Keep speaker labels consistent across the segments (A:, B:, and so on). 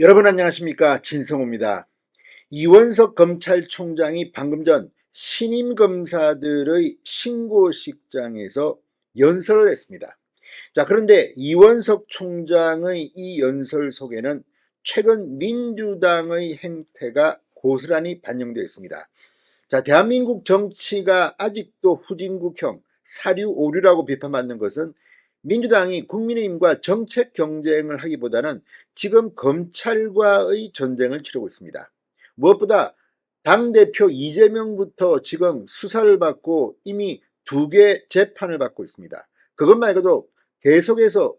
A: 여러분 안녕하십니까, 진성호입니다. 이원석 검찰총장이 방금 전 신임 검사들의 신고식장에서 연설을 했습니다. 자, 그런데 이원석 총장의 이 연설 속에는 최근 민주당의 행태가 고스란히 반영되어 있습니다. 자, 대한민국 정치가 아직도 후진국형 사류 오류라고 비판받는 것은 민주당이 국민의힘과 정책 경쟁을 하기보다는 지금 검찰과의 전쟁을 치르고 있습니다. 무엇보다 당대표 이재명부터 지금 수사를 받고 이미 2개 재판을 받고 있습니다. 그것 말고도 계속해서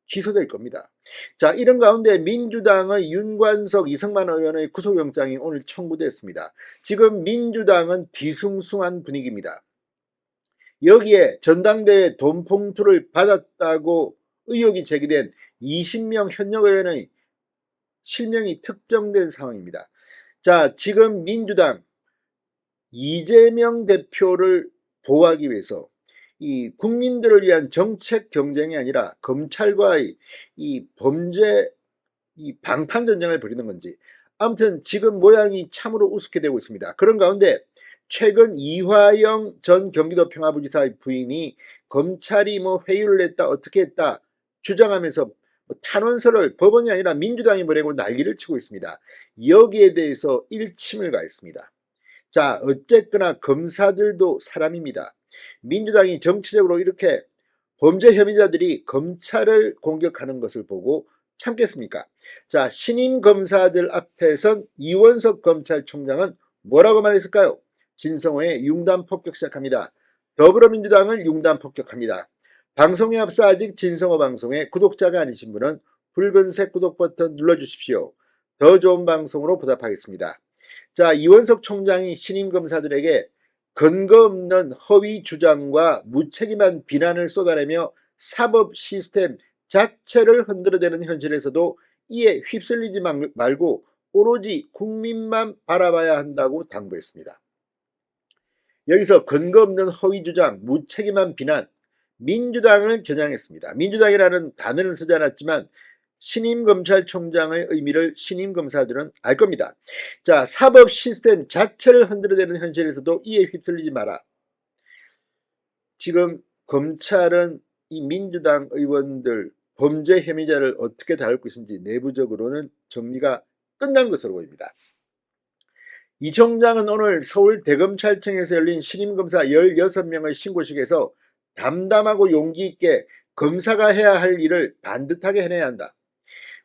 A: 기소될 겁니다. 자, 이런 가운데 민주당의 윤관석, 이승만 의원의 구속영장이 오늘 청구됐습니다. 지금 민주당은 뒤숭숭한 분위기입니다. 여기에 전당대회 돈 봉투를 받았다고 의혹이 제기된 20명 현역 의원의 실명이 특정된 상황입니다. 자, 지금 민주당 이재명 대표를 보호하기 위해서 이 국민들을 위한 정책 경쟁이 아니라 검찰과의 이 범죄 방탄 전쟁을 벌이는 건지, 아무튼 지금 모양이 참으로 우습게 되고 있습니다. 그런 가운데 최근 이화영 전 경기도 평화부지사의 부인이 검찰이 회유를 했다, 어떻게 했다 주장하면서 탄원서를 법원이 아니라 민주당이 보내고 난리를 치고 있습니다. 여기에 대해서 일침을 가했습니다. 자, 어쨌거나 검사들도 사람입니다. 민주당이 정치적으로 이렇게 범죄 혐의자들이 검찰을 공격하는 것을 보고 참겠습니까? 자, 신임 검사들 앞에선 이원석 검찰총장은 뭐라고 말했을까요? 진성호의 융단 폭격 시작합니다. 더불어민주당을 융단 폭격합니다. 방송에 앞서 아직 진성호 방송의 구독자가 아니신 분은 붉은색 구독 버튼 눌러주십시오. 더 좋은 방송으로 보답하겠습니다. 자, 이원석 총장이 신임 검사들에게 근거 없는 허위 주장과 무책임한 비난을 쏟아내며 사법 시스템 자체를 흔들어대는 현실에서도 이에 휩쓸리지 말고 오로지 국민만 바라봐야 한다고 당부했습니다. 여기서 근거 없는 허위 주장, 무책임한 비난, 민주당을 겨냥했습니다. 민주당이라는 단어를 쓰지 않았지만 신임 검찰총장의 의미를 신임 검사들은 알 겁니다. 자, 사법 시스템 자체를 흔들어대는 현실에서도 이에 휩쓸리지 마라. 지금 검찰은 이 민주당 의원들 범죄 혐의자를 어떻게 다룰 것인지 내부적으로는 정리가 끝난 것으로 보입니다. 이 총장은 오늘 서울 대검찰청에서 열린 신임검사 16명의 신고식에서 담담하고 용기 있게 검사가 해야 할 일을 반듯하게 해내야 한다.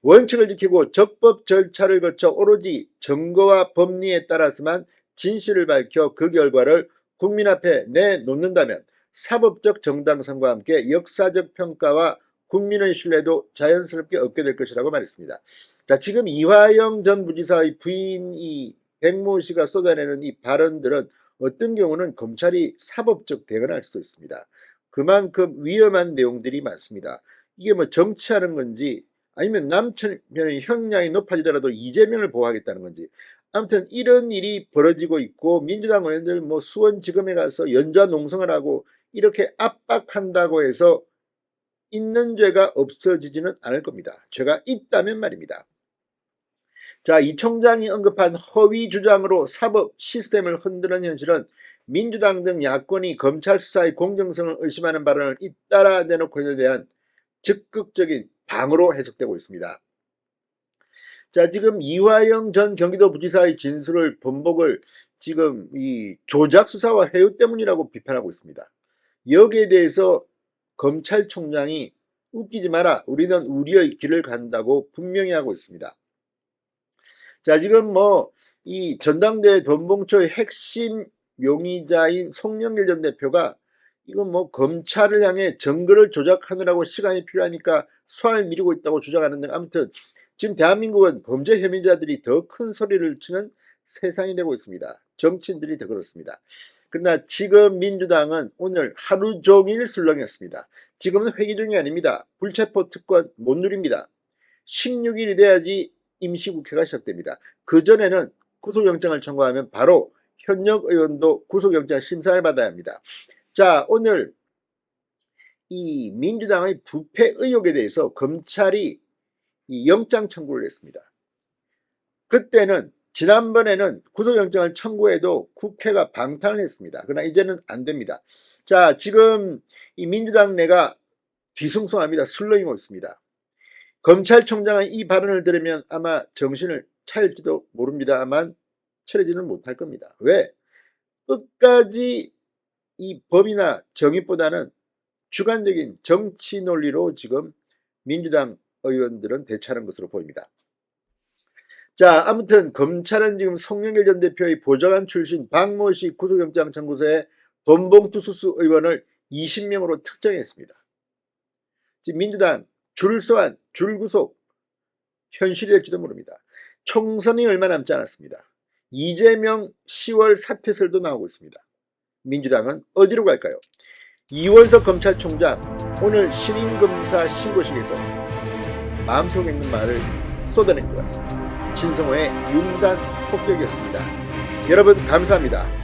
A: 원칙을 지키고 적법 절차를 거쳐 오로지 증거와 법리에 따라서만 진실을 밝혀 그 결과를 국민 앞에 내놓는다면 사법적 정당성과 함께 역사적 평가와 국민의 신뢰도 자연스럽게 얻게 될 것이라고 말했습니다. 자, 지금 이화영 전 부지사의 부인이 백모 씨가 쏟아내는 이 발언들은 어떤 경우는 검찰이 사법적 대응을 할 수도 있습니다. 그만큼 위험한 내용들이 많습니다. 이게 정치하는 건지 아니면 남편의 형량이 높아지더라도 이재명을 보호하겠다는 건지, 아무튼 이런 일이 벌어지고 있고 민주당 의원들 수원지검에 가서 연좌 농성을 하고 이렇게 압박한다고 해서 있는 죄가 없어지지는 않을 겁니다. 죄가 있다면 말입니다. 자, 이 총장이 언급한 허위 주장으로 사법 시스템을 흔드는 현실은 민주당 등 야권이 검찰 수사의 공정성을 의심하는 발언을 잇따라 내놓고 있는 데 대한 적극적인 방어로 해석되고 있습니다. 자, 지금 이화영 전 경기도 부지사의 진술을 번복을 지금 이 조작 수사와 해유 때문이라고 비판하고 있습니다. 여기에 대해서 검찰총장이 웃기지 마라, 우리는 우리의 길을 간다고 분명히 하고 있습니다. 자, 지금 이 전당대회 돈봉투의 핵심 용의자인 송영길 전 대표가 이건 검찰을 향해 증거를 조작하느라고 시간이 필요하니까 소환을 미루고 있다고 주장하는데, 아무튼 지금 대한민국은 범죄 혐의자들이 더 큰 소리를 치는 세상이 되고 있습니다. 정치인들이 더 그렇습니다. 그러나 지금 민주당은 오늘 하루 종일 술렁였습니다. 지금은 회기 중이 아닙니다. 불체포 특권 못 누립니다. 16일이 돼야지 임시국회가 시작됩니다. 그전에는 구속영장을 청구하면 바로 현역 의원도 구속영장 심사를 받아야 합니다. 자, 오늘 이 민주당의 부패 의혹에 대해서 검찰이 이 영장 청구를 했습니다. 그때는 지난번에는 구속영장을 청구해도 국회가 방탄을 했습니다. 그러나 이제는 안 됩니다. 자, 지금 이 민주당 내가 뒤숭숭합니다. 술렁이고 있습니다. 검찰총장은 이 발언을 들으면 아마 정신을 차릴지도 모릅니다만 차리지는 못할 겁니다. 왜? 끝까지 이 법이나 정의보다는 주관적인 정치 논리로 지금 민주당 의원들은 대처하는 것으로 보입니다. 자, 아무튼 검찰은 지금 송영길 전 대표의 보좌관 출신 박모씨 구속영장 청구서에 돈봉투 수수 의원을 20명으로 특정했습니다. 지금 민주당 줄소환, 줄구속 현실이 될지도 모릅니다. 총선이 얼마 남지 않았습니다. 이재명 10월 사퇴설도 나오고 있습니다. 민주당은 어디로 갈까요? 이원석 검찰총장 오늘 신임검사 신고식에서 마음속에 있는 말을 쏟아낸 것 같습니다. 신성호의 융단 폭격이었습니다. 여러분 감사합니다.